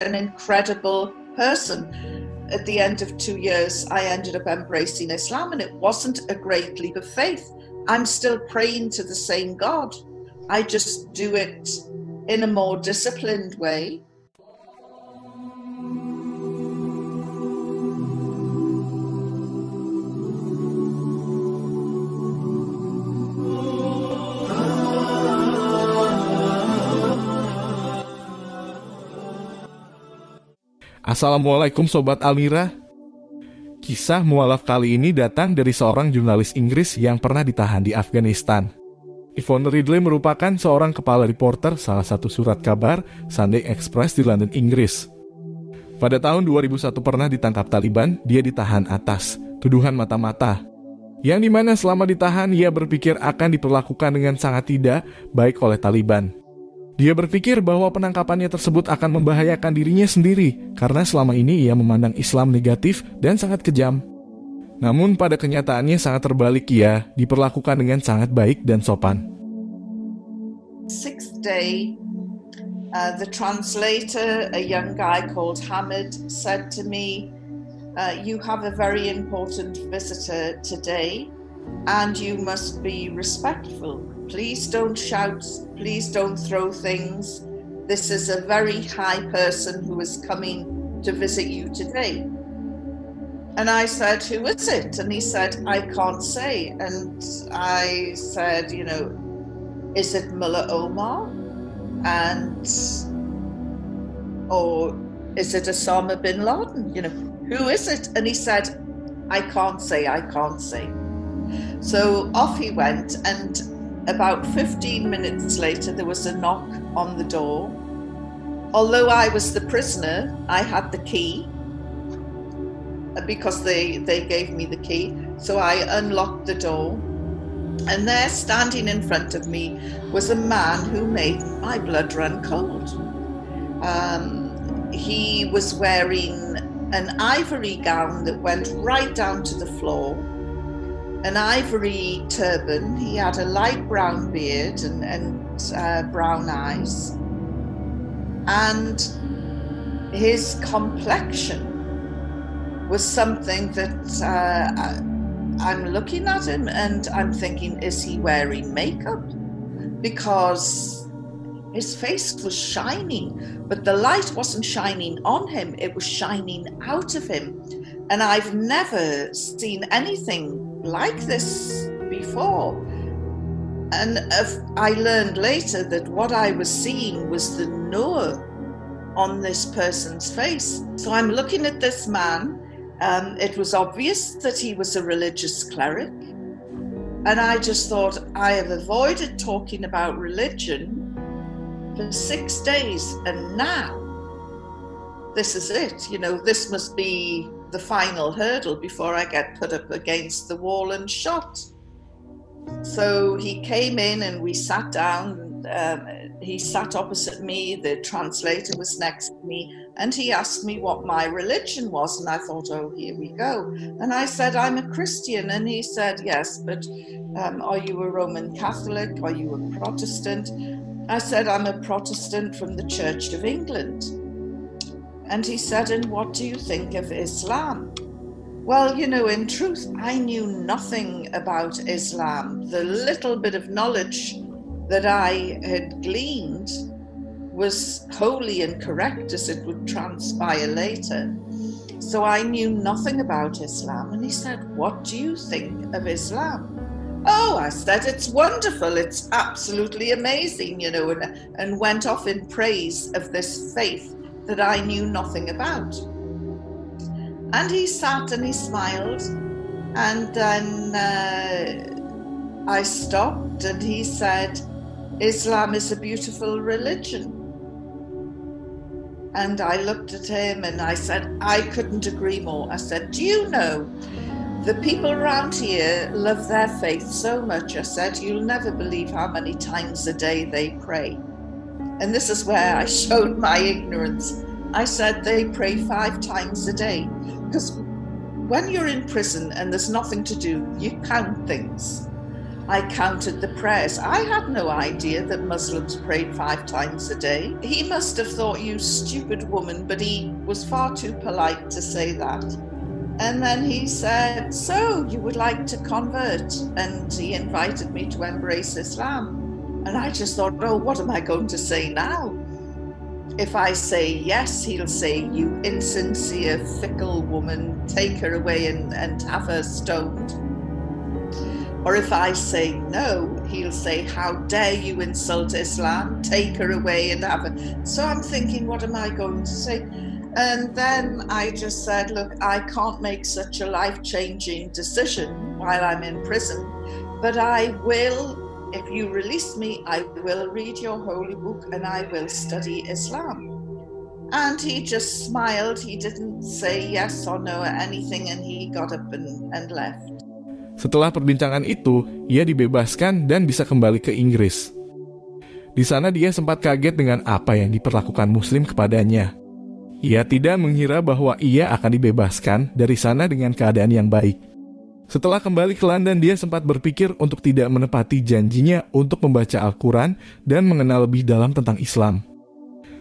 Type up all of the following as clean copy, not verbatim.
an incredible person. At the end of 2 years, I ended up embracing Islam, and it wasn't a great leap of faith. I'm still praying to the same God. I just do it in a more disciplined way. Assalamualaikum Sobat Almira. Kisah Mualaf kali ini datang dari seorang jurnalis Inggris yang pernah ditahan di Afghanistan. Yvonne Ridley merupakan seorang kepala reporter salah satu surat kabar Sunday Express di London, Inggris. Pada tahun 2001 pernah ditangkap Taliban, dia ditahan atas tuduhan mata-mata. Yang dimana selama ditahan ia berpikir akan diperlakukan dengan sangat tidak baik oleh Taliban. Dia berpikir bahwa penangkapannya tersebut akan membahayakan dirinya sendiri karena selama ini ia memandang Islam negatif dan sangat kejam. Namun pada kenyataannya sangat terbalik, ia diperlakukan dengan sangat baik dan sopan. Sixth day, the translator, a young guy called Hamid, said to me, "You have a very important visitor today, and you must be respectful. Please don't shout, please don't throw things. This is a very high person who is coming to visit you today." And I said, "Who is it?" And he said, "I can't say." And I said, "Is it Mullah Omar? Or is it Osama bin Laden? Who is it?" And he said, I can't say. So off he went, and about 15 minutes later, there was a knock on the door. Although I was the prisoner, I had the key because they gave me the key. So I unlocked the door, and there, standing in front of me, was a man who made my blood run cold. He was wearing an ivory gown that went right down to the floor, an ivory turban. He had a light brown beard and brown eyes, and his complexion was something that I'm looking at him and I'm thinking, is he wearing makeup? Because his face was shining, but the light wasn't shining on him, it was shining out of him. And I've never seen anything like this before. And I learned later that what I was seeing was the nur on this person's face. So I'm looking at this man. It was obvious that he was a religious cleric. And I just thought, I have avoided talking about religion for 6 days, and now this is it. This must be the final hurdle before I get put up against the wall and shot. So he came in and we sat down. He sat opposite me, the translator was next to me, and he asked me what my religion was, and I thought, oh, here we go. And I said, I'm a Christian, and he said, yes, but are you a Roman Catholic? Are you a Protestant? I said, I'm a Protestant from the Church of England. And he said, and what do you think of Islam? Well, in truth, I knew nothing about Islam. The little bit of knowledge that I had gleaned was wholly incorrect, as it would transpire later. So I knew nothing about Islam. And he said, what do you think of Islam? Oh, I said, it's wonderful. It's absolutely amazing, and went off in praise of this faith that I knew nothing about. And he sat and he smiled, and then I stopped, and he said, Islam is a beautiful religion. And I looked at him and I said, I couldn't agree more. I said, do you know, the people around here love their faith so much. I said, you'll never believe how many times a day they pray. And this is where I showed my ignorance. I said they pray 5 times a day, because when you're in prison and there's nothing to do, you count things. I counted the prayers. I had no idea that Muslims prayed 5 times a day. He must have thought, you stupid woman, but he was far too polite to say that. And then he said, so you would like to convert? And he invited me to embrace Islam. And I just thought, oh, what am I going to say now? If I say yes, he'll say, you insincere, fickle woman, take her away and have her stoned. Or if I say no, he'll say, how dare you insult Islam, take her away and have her. So I'm thinking, what am I going to say? And then I just said, look, I can't make such a life-changing decision while I'm in prison, but I will, if you release me, I will read your holy book and I will study Islam. And he just smiled. He didn't say yes or no or anything, and he got up and left. Setelah perbincangan itu, ia dibebaskan dan bisa kembali ke Inggris. Di sana dia sempat kaget dengan apa yang diperlakukan Muslim kepadanya. Ia tidak mengira bahwa ia akan dibebaskan dari sana dengan keadaan yang baik. Setelah kembali ke London, dia sempat berpikir untuk tidak menepati janjinya untuk membaca Al-Quran dan mengenal lebih dalam tentang Islam.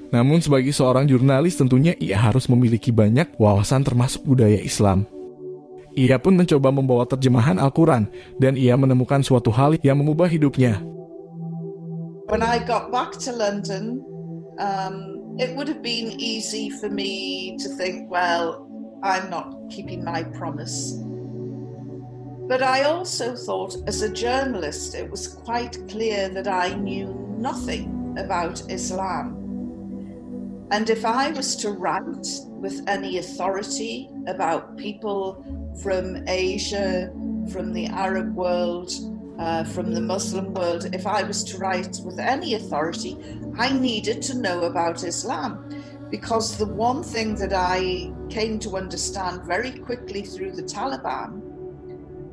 Namun sebagai seorang jurnalis tentunya ia harus memiliki banyak wawasan termasuk budaya Islam. Ia pun mencoba membawa terjemahan Al-Quran dan ia menemukan suatu hal yang mengubah hidupnya. When I got back to London, it would have been easy for me to think, well, I'm not keeping my promise. But I also thought, as a journalist, it was quite clear that I knew nothing about Islam. And if I was to write with any authority about people from Asia, from the Arab world, from the Muslim world, if I was to write with any authority, I needed to know about Islam. Because the one thing that I came to understand very quickly through the Taliban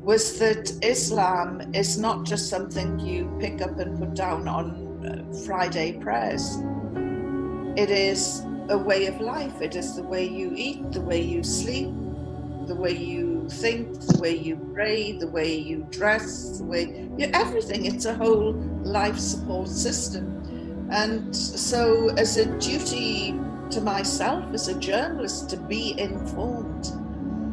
was that Islam is not just something you pick up and put down on Friday prayers. It is a way of life. It is the way you eat, the way you sleep, the way you think, the way you pray, the way you dress, everything. It's a whole life support system. And so as a duty to myself as a journalist to be informed,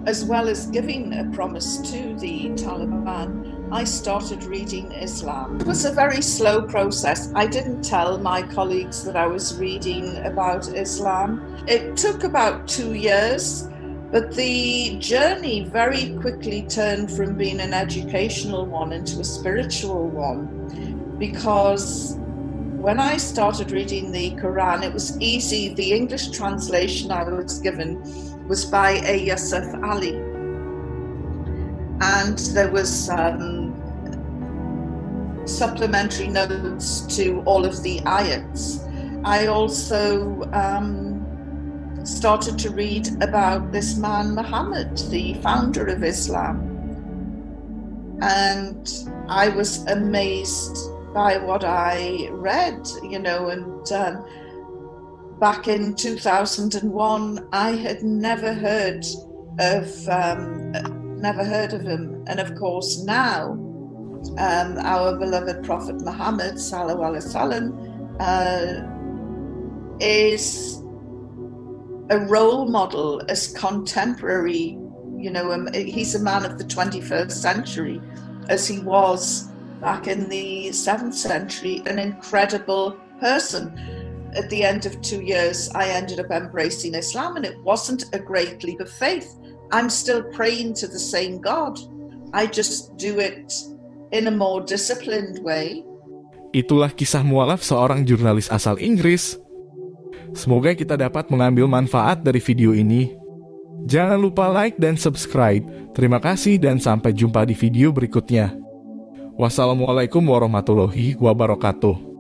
as well as giving a promise to the Taliban, I started reading Islam. It was a very slow process. I didn't tell my colleagues that I was reading about Islam. It took about 2 years, but the journey very quickly turned from being an educational one into a spiritual one, because when I started reading the Quran, it was easy. The English translation I was given was by a Yusuf Ali, and there was supplementary notes to all of the ayats. I also started to read about this man Muhammad, the founder of Islam, and I was amazed by what I read, and back in 2001, I had never heard of him. And of course now, our beloved Prophet Muhammad sallallahu alaihi wasallam is a role model as contemporary. He's a man of the 21st century, as he was back in the 7th century, an incredible person. At the end of 2 years, I ended up embracing Islam, and it wasn't a great leap of faith. I'm still praying to the same God. I just do it in a more disciplined way. Itulah kisah mualaf seorang jurnalis asal Inggris. Semoga kita dapat mengambil manfaat dari video ini. Jangan lupa like dan subscribe. Terima kasih dan sampai jumpa di video berikutnya. Wassalamualaikum warahmatullahi wabarakatuh.